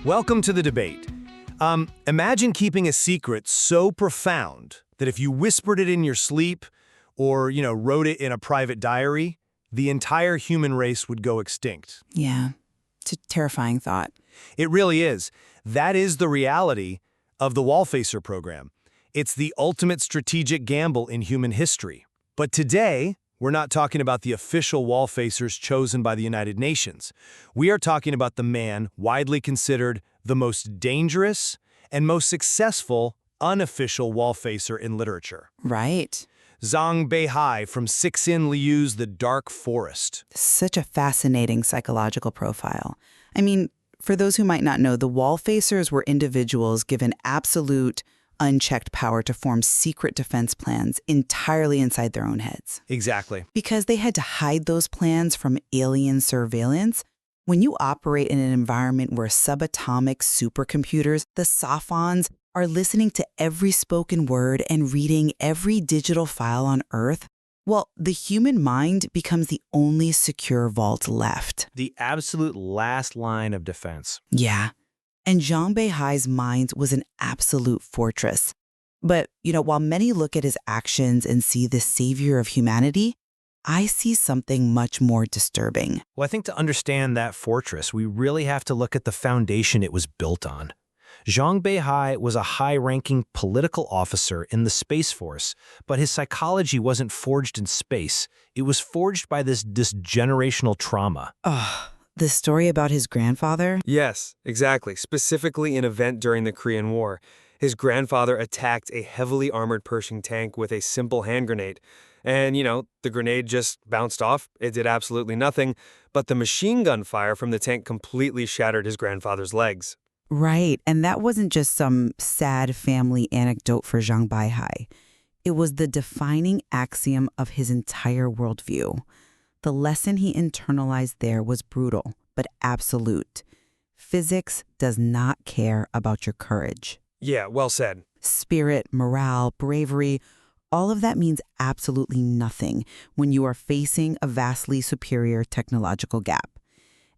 Welcome to the debate. Imagine keeping a secret so profound that if you whispered it in your sleep or, wrote it in a private diary, the entire human race would go extinct. Yeah, it's a terrifying thought. It really is. That is the reality of the Wallfacer program. It's the ultimate strategic gamble in human history. But today, we're not talking about the official Wallfacers chosen by the United Nations. We are talking about the man widely considered the most dangerous and most successful unofficial Wallfacer in literature. Right. Zhang Beihai from Cixin Liu's The Dark Forest. Such a fascinating psychological profile. I mean, for those who might not know, the Wallfacers were individuals given absolute, unchecked power to form secret defense plans entirely inside their own heads. Exactly. Because they had to hide those plans from alien surveillance. When you operate in an environment where subatomic supercomputers, the Sophons, are listening to every spoken word and reading every digital file on Earth, well, the human mind becomes the only secure vault left. The absolute last line of defense. Yeah. And Zhang Beihai's mind was an absolute fortress. But, while many look at his actions and see the savior of humanity, I see something much more disturbing. Well, I think to understand that fortress, we really have to look at the foundation it was built on. Zhang Beihai was a high-ranking political officer in the Space Force, but his psychology wasn't forged in space. It was forged by this generational trauma. The story about his grandfather? Yes, exactly. Specifically an event during the Korean War. His grandfather attacked a heavily armored Pershing tank with a simple hand grenade. And, the grenade just bounced off. It did absolutely nothing. But the machine gun fire from the tank completely shattered his grandfather's legs. Right, and that wasn't just some sad family anecdote for Zhang Beihai. It was the defining axiom of his entire worldview. The lesson he internalized there was brutal, but absolute. Physics does not care about your courage. Yeah, well said. Spirit, morale, bravery, all of that means absolutely nothing when you are facing a vastly superior technological gap.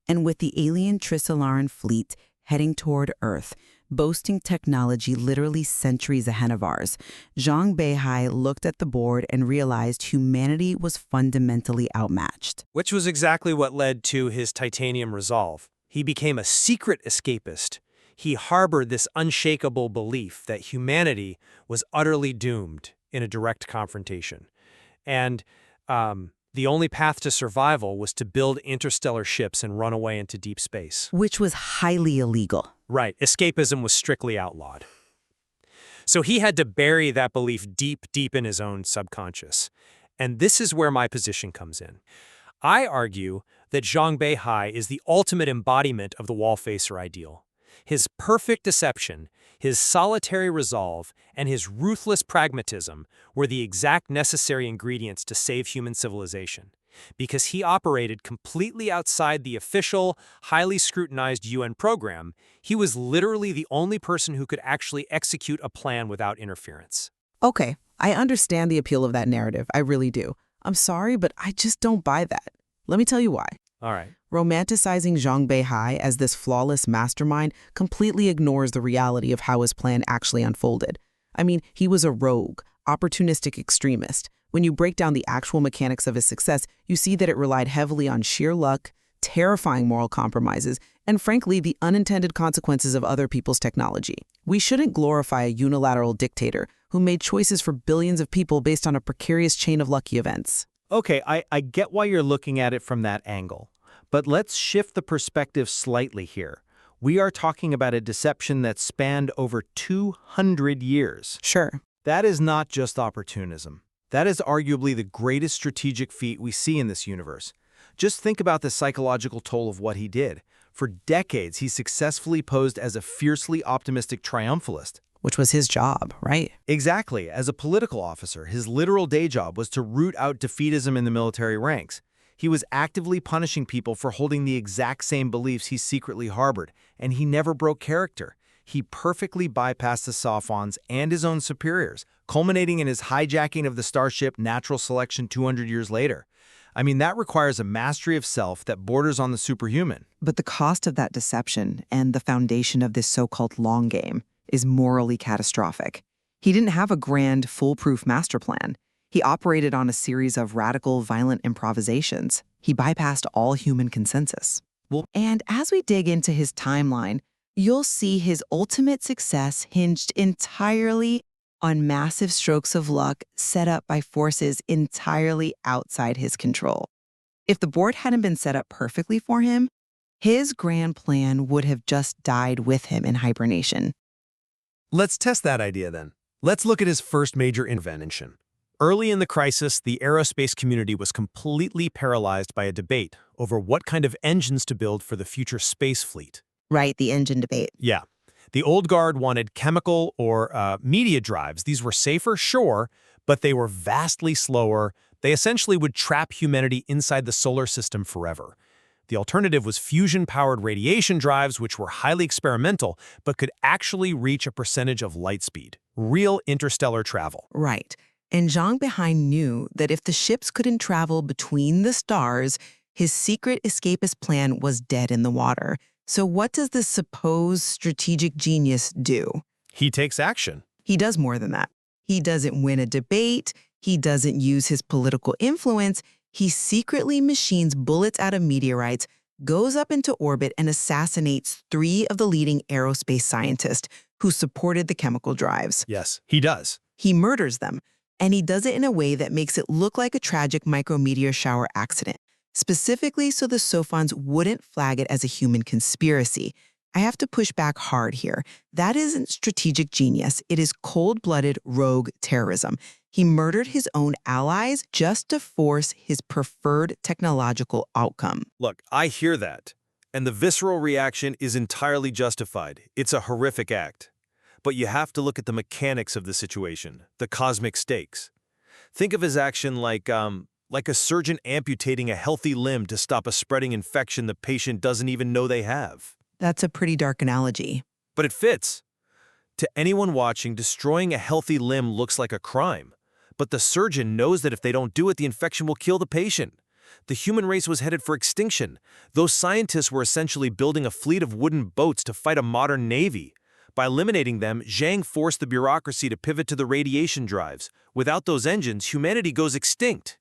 And with the alien Trisolaran fleet heading toward Earth, boasting technology literally centuries ahead of ours, Zhang Beihai looked at the board and realized humanity was fundamentally outmatched. Which was exactly what led to his titanium resolve. He became a secret escapist. He harbored this unshakable belief that humanity was utterly doomed in a direct confrontation. And the only path to survival was to build interstellar ships and run away into deep space. Which was highly illegal. Right. Escapism was strictly outlawed. So he had to bury that belief deep in his own subconscious. And this is where my position comes in. I argue that Zhang Beihai is the ultimate embodiment of the Wallfacer ideal. His perfect deception, his solitary resolve, and his ruthless pragmatism were the exact necessary ingredients to save human civilization. Because he operated completely outside the official, highly scrutinized UN program, he was literally the only person who could actually execute a plan without interference. Okay, I understand the appeal of that narrative. I really do. I'm sorry, but I just don't buy that. Let me tell you why. All right. Romanticizing Zhang Beihai as this flawless mastermind completely ignores the reality of how his plan actually unfolded. I mean, he was a rogue, opportunistic extremist. When you break down the actual mechanics of his success, you see that it relied heavily on sheer luck, terrifying moral compromises, and frankly, the unintended consequences of other people's technology. We shouldn't glorify a unilateral dictator who made choices for billions of people based on a precarious chain of lucky events. Okay, I get why you're looking at it from that angle. But let's shift the perspective slightly here. We are talking about a deception that spanned over 200 years. Sure. That is not just opportunism. That is arguably the greatest strategic feat we see in this universe. Just think about the psychological toll of what he did. For decades, he successfully posed as a fiercely optimistic triumphalist. Which was his job, right? Exactly. As a political officer, his literal day job was to root out defeatism in the military ranks. He was actively punishing people for holding the exact same beliefs he secretly harbored, and he never broke character. He perfectly bypassed the Sophons and his own superiors, culminating in his hijacking of the starship Natural Selection 200 years later. I mean, that requires a mastery of self that borders on the superhuman. But the cost of that deception and the foundation of this so-called long game is morally catastrophic. He didn't have a grand, foolproof master plan. He operated on a series of radical, violent improvisations. He bypassed all human consensus. And as we dig into his timeline, you'll see his ultimate success hinged entirely on massive strokes of luck set up by forces entirely outside his control. If the board hadn't been set up perfectly for him, his grand plan would have just died with him in hibernation. Let's test that idea then. Let's look at his first major invention. Early in the crisis, the aerospace community was completely paralyzed by a debate over what kind of engines to build for the future space fleet. Right, the engine debate. Yeah. The old guard wanted chemical or media drives. These were safer, sure, but they were vastly slower. They essentially would trap humanity inside the solar system forever. The alternative was fusion-powered radiation drives, which were highly experimental, but could actually reach a percentage of light speed. Real interstellar travel. Right. And Zhang Beihai knew that if the ships couldn't travel between the stars, his secret escapist plan was dead in the water. So what does this supposed strategic genius do? He takes action. He does more than that. He doesn't win a debate. He doesn't use his political influence. He secretly machines bullets out of meteorites, goes up into orbit, and assassinates 3 of the leading aerospace scientists who supported the chemical drives. Yes, he does. He murders them, and he does it in a way that makes it look like a tragic micrometeor shower accident, specifically so the Sophons wouldn't flag it as a human conspiracy. I have to push back hard here. That isn't strategic genius. It is cold-blooded rogue terrorism. He murdered his own allies just to force his preferred technological outcome. Look, I hear that, and the visceral reaction is entirely justified. It's a horrific act. But you have to look at the mechanics of the situation, the cosmic stakes. Think of his action like a surgeon amputating a healthy limb to stop a spreading infection the patient doesn't even know they have. That's a pretty dark analogy. But it fits. To anyone watching, destroying a healthy limb looks like a crime. But the surgeon knows that if they don't do it, the infection will kill the patient. The human race was headed for extinction. Those scientists were essentially building a fleet of wooden boats to fight a modern navy. By eliminating them, Zhang forced the bureaucracy to pivot to the radiation drives. Without those engines, humanity goes extinct.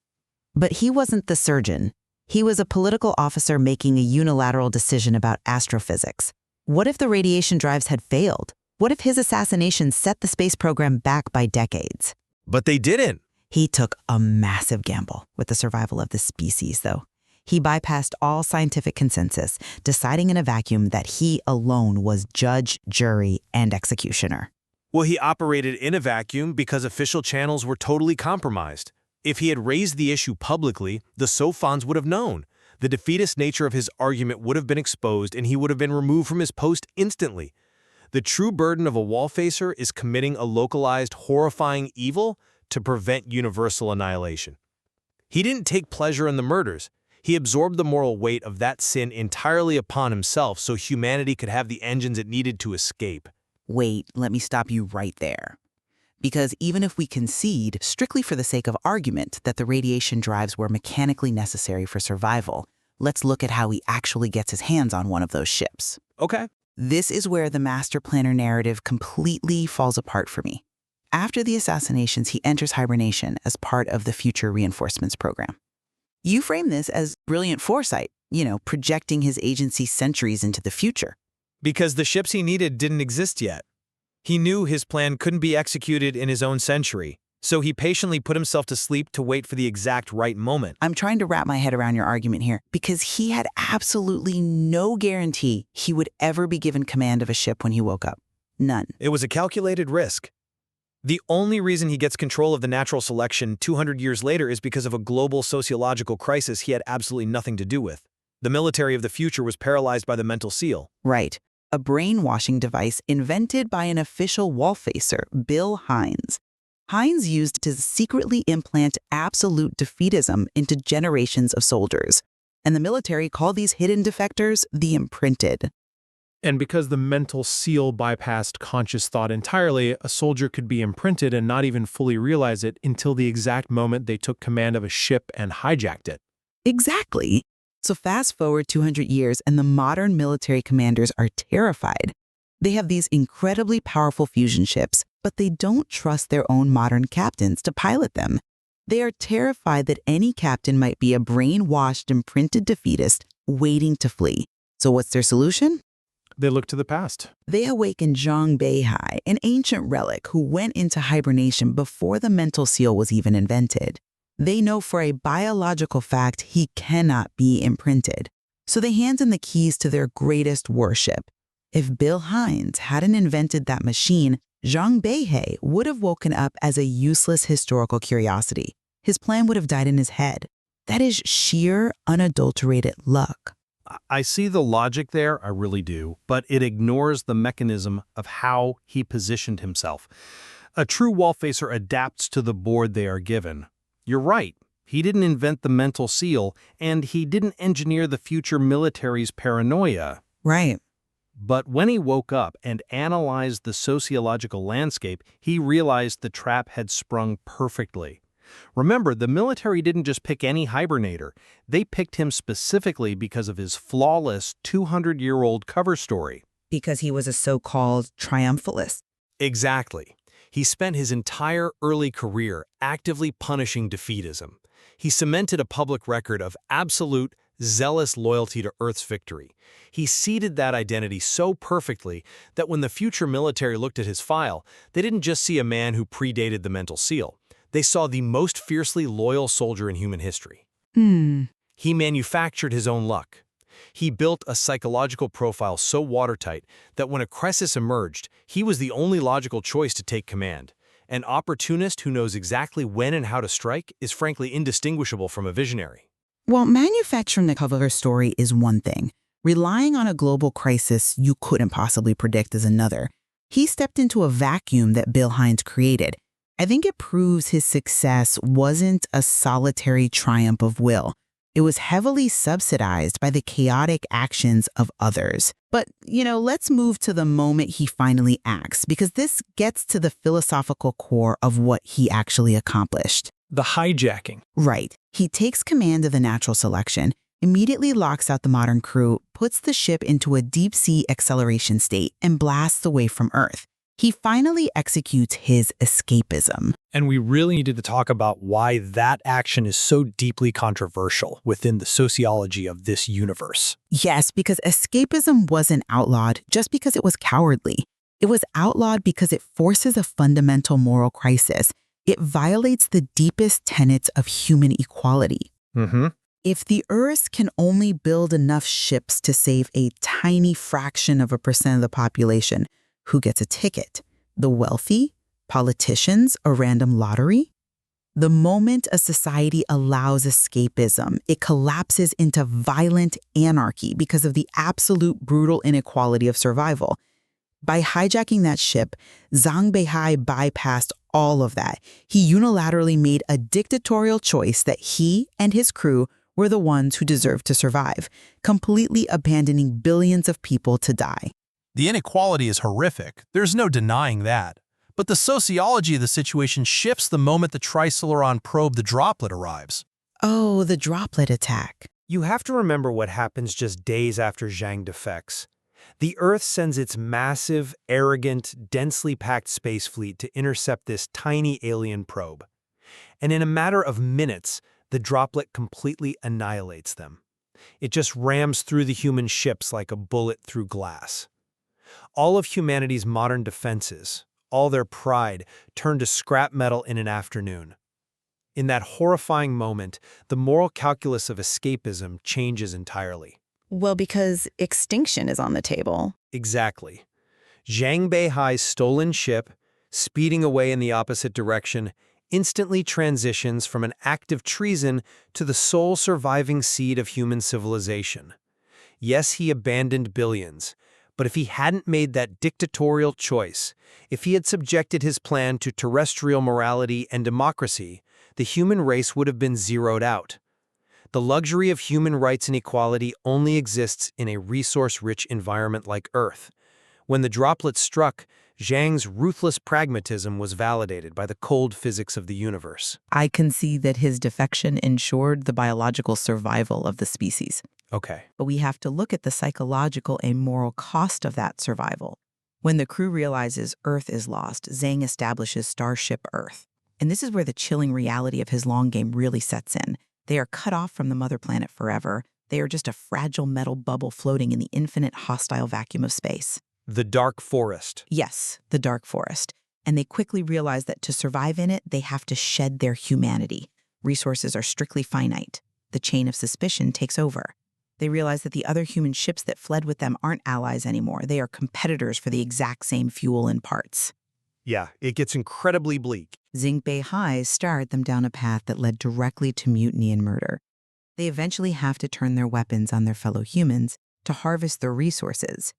But he wasn't the surgeon. He was a political officer making a unilateral decision about astrophysics. What if the radiation drives had failed? What if his assassination set the space program back by decades? But they didn't. He took a massive gamble with the survival of the species, though. He bypassed all scientific consensus, deciding in a vacuum that he alone was judge, jury, and executioner. Well, he operated in a vacuum because official channels were totally compromised. If he had raised the issue publicly, the Sophons would have known. The defeatist nature of his argument would have been exposed, and he would have been removed from his post instantly. The true burden of a Wallfacer is committing a localized, horrifying evil to prevent universal annihilation. He didn't take pleasure in the murders. He absorbed the moral weight of that sin entirely upon himself so humanity could have the engines it needed to escape. Wait, let me stop you right there. Because even if we concede, strictly for the sake of argument, that the radiation drives were mechanically necessary for survival, let's look at how he actually gets his hands on one of those ships. Okay. This is where the master planner narrative completely falls apart for me. After the assassinations, he enters hibernation as part of the Future Reinforcements Program. You frame this as brilliant foresight, projecting his agency centuries into the future. Because the ships he needed didn't exist yet. He knew his plan couldn't be executed in his own century, so he patiently put himself to sleep to wait for the exact right moment. I'm trying to wrap my head around your argument here, because he had absolutely no guarantee he would ever be given command of a ship when he woke up. None. It was a calculated risk. The only reason he gets control of the natural selection 200 years later is because of a global sociological crisis he had absolutely nothing to do with. The military of the future was paralyzed by the mental seal. Right. A brainwashing device invented by an official Wallfacer, Bill Hines. Hines used to secretly implant absolute defeatism into generations of soldiers. And the military called these hidden defectors the imprinted. And because the mental seal bypassed conscious thought entirely, a soldier could be imprinted and not even fully realize it until the exact moment they took command of a ship and hijacked it. Exactly. So fast forward 200 years and the modern military commanders are terrified. They have these incredibly powerful fusion ships, but they don't trust their own modern captains to pilot them. They are terrified that any captain might be a brainwashed, imprinted defeatist waiting to flee. So what's their solution? They look to the past. They awaken Zhang Beihai, an ancient relic who went into hibernation before the mental seal was even invented. They know for a biological fact he cannot be imprinted. So they hand him the keys to their greatest warship. If Bill Hines hadn't invented that machine, Zhang Beihai would have woken up as a useless historical curiosity. His plan would have died in his head. That is sheer, unadulterated luck. I see the logic there, I really do, but it ignores the mechanism of how he positioned himself. A true Wallfacer adapts to the board they are given. You're right, he didn't invent the mental seal, and he didn't engineer the future military's paranoia. Right. But when he woke up and analyzed the sociological landscape, he realized the trap had sprung perfectly. Remember, the military didn't just pick any hibernator. They picked him specifically because of his flawless 200-year-old cover story. Because he was a so-called triumphalist. Exactly. He spent his entire early career actively punishing defeatism. He cemented a public record of absolute, zealous loyalty to Earth's victory. He seeded that identity so perfectly that when the future military looked at his file, they didn't just see a man who predated the mental seal. They saw the most fiercely loyal soldier in human history. He manufactured his own luck. He built a psychological profile so watertight that when a crisis emerged, he was the only logical choice to take command. An opportunist who knows exactly when and how to strike is frankly indistinguishable from a visionary. Well, manufacturing the cover story is one thing. Relying on a global crisis you couldn't possibly predict is another. He stepped into a vacuum that Bill Hines created. I think it proves his success wasn't a solitary triumph of will. It was heavily subsidized by the chaotic actions of others. But, let's move to the moment he finally acts, because this gets to the philosophical core of what he actually accomplished. The hijacking. Right. He takes command of the natural selection, immediately locks out the modern crew, puts the ship into a deep-sea acceleration state, and blasts away from Earth. He finally executes his escapism. And we really needed to talk about why that action is so deeply controversial within the sociology of this universe. Yes, because escapism wasn't outlawed just because it was cowardly. It was outlawed because it forces a fundamental moral crisis. It violates the deepest tenets of human equality. If the Earth can only build enough ships to save a tiny fraction of a percent of the population, who gets a ticket? The wealthy? Politicians? A random lottery? The moment a society allows escapism, it collapses into violent anarchy because of the absolute brutal inequality of survival. By hijacking that ship, Zhang Beihai bypassed all of that. He unilaterally made a dictatorial choice that he and his crew were the ones who deserved to survive, completely abandoning billions of people to die. The inequality is horrific, there's no denying that. But the sociology of the situation shifts the moment the Triceleron probe, the droplet, arrives. Oh, the droplet attack. You have to remember what happens just days after Zhang defects. The Earth sends its massive, arrogant, densely packed space fleet to intercept this tiny alien probe. And in a matter of minutes, the droplet completely annihilates them. It just rams through the human ships like a bullet through glass. All of humanity's modern defenses, all their pride, turned to scrap metal in an afternoon. In that horrifying moment, the moral calculus of escapism changes entirely. Well, because extinction is on the table. Exactly. Zhang Beihai's stolen ship, speeding away in the opposite direction, instantly transitions from an act of treason to the sole surviving seed of human civilization. Yes, he abandoned billions, but if he hadn't made that dictatorial choice, if he had subjected his plan to terrestrial morality and democracy, the human race would have been zeroed out. The luxury of human rights and equality only exists in a resource-rich environment like Earth. When the droplet struck, Zhang's ruthless pragmatism was validated by the cold physics of the universe. I can see that his defection ensured the biological survival of the species. Okay. But we have to look at the psychological and moral cost of that survival. When the crew realizes Earth is lost, Zhang establishes Starship Earth. And this is where the chilling reality of his long game really sets in. They are cut off from the mother planet forever. They are just a fragile metal bubble floating in the infinite hostile vacuum of space. The dark forest. Yes, the dark forest. And they quickly realize that to survive in it, they have to shed their humanity. Resources are strictly finite. The chain of suspicion takes over. They realize that the other human ships that fled with them aren't allies anymore. They are competitors for the exact same fuel and parts. Yeah, it gets incredibly bleak. Zhang Beihai starred them down a path that led directly to mutiny and murder. They eventually have to turn their weapons on their fellow humans to harvest their resources.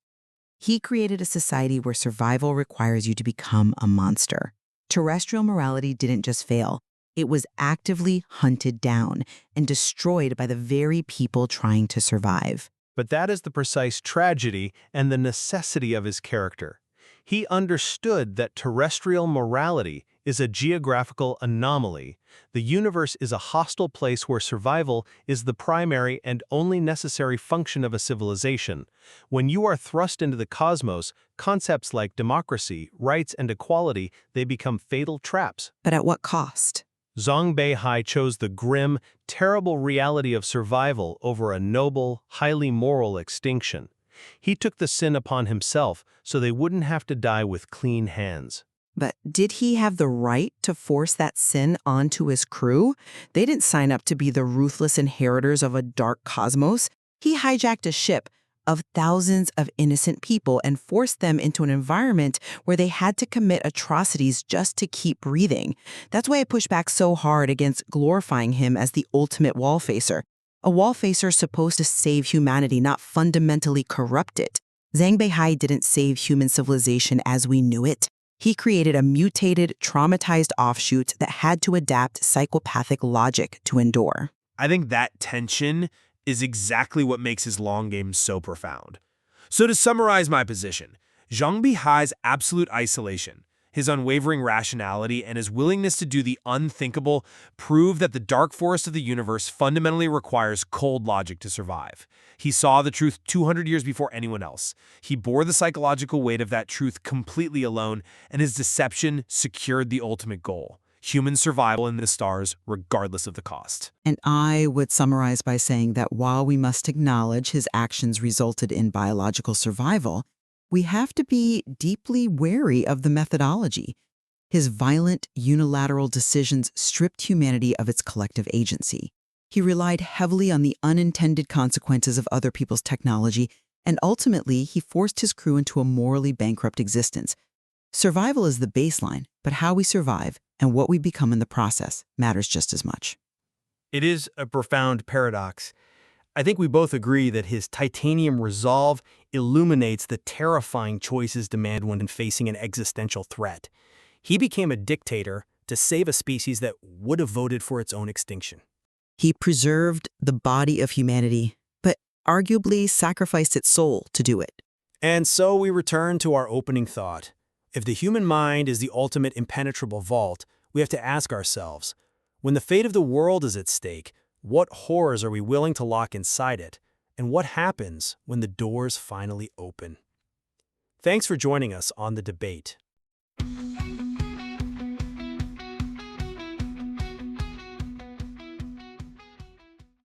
He created a society where survival requires you to become a monster. Terrestrial morality didn't just fail. It was actively hunted down and destroyed by the very people trying to survive. But that is the precise tragedy and the necessity of his character. He understood that terrestrial morality is a geographical anomaly. The universe is a hostile place where survival is the primary and only necessary function of a civilization. When you are thrust into the cosmos, concepts like democracy, rights, and equality, they become fatal traps. But at what cost? Zhang Beihai chose the grim, terrible reality of survival over a noble, highly moral extinction. He took the sin upon himself so they wouldn't have to die with clean hands. But did he have the right to force that sin onto his crew? They didn't sign up to be the ruthless inheritors of a dark cosmos. He hijacked a ship of thousands of innocent people and forced them into an environment where they had to commit atrocities just to keep breathing. That's why I push back so hard against glorifying him as the ultimate Wallfacer. A Wallfacer is supposed to save humanity, not fundamentally corrupt it. Zhang Beihai didn't save human civilization as we knew it. He created a mutated, traumatized offshoot that had to adapt psychopathic logic to endure. I think that tension is exactly what makes his long game so profound. So to summarize my position, Zhang Beihai's absolute isolation, his unwavering rationality, and his willingness to do the unthinkable prove that the dark forest of the universe fundamentally requires cold logic to survive. He saw the truth 200 years before anyone else. He bore the psychological weight of that truth completely alone, and his deception secured the ultimate goal: human survival in the stars, regardless of the cost. And I would summarize by saying that while we must acknowledge his actions resulted in biological survival, we have to be deeply wary of the methodology. His violent, unilateral decisions stripped humanity of its collective agency. He relied heavily on the unintended consequences of other people's technology, and ultimately, he forced his crew into a morally bankrupt existence. Survival is the baseline, but how we survive and what we become in the process matters just as much. It is a profound paradox. I think we both agree that his titanium resolve illuminates the terrifying choices demanded when facing an existential threat. He became a dictator to save a species that would have voted for its own extinction. He preserved the body of humanity, but arguably sacrificed its soul to do it. And so we return to our opening thought. If the human mind is the ultimate impenetrable vault, we have to ask ourselves, when the fate of the world is at stake, what horrors are we willing to lock inside it? And what happens when the doors finally open? Thanks for joining us on The Debate.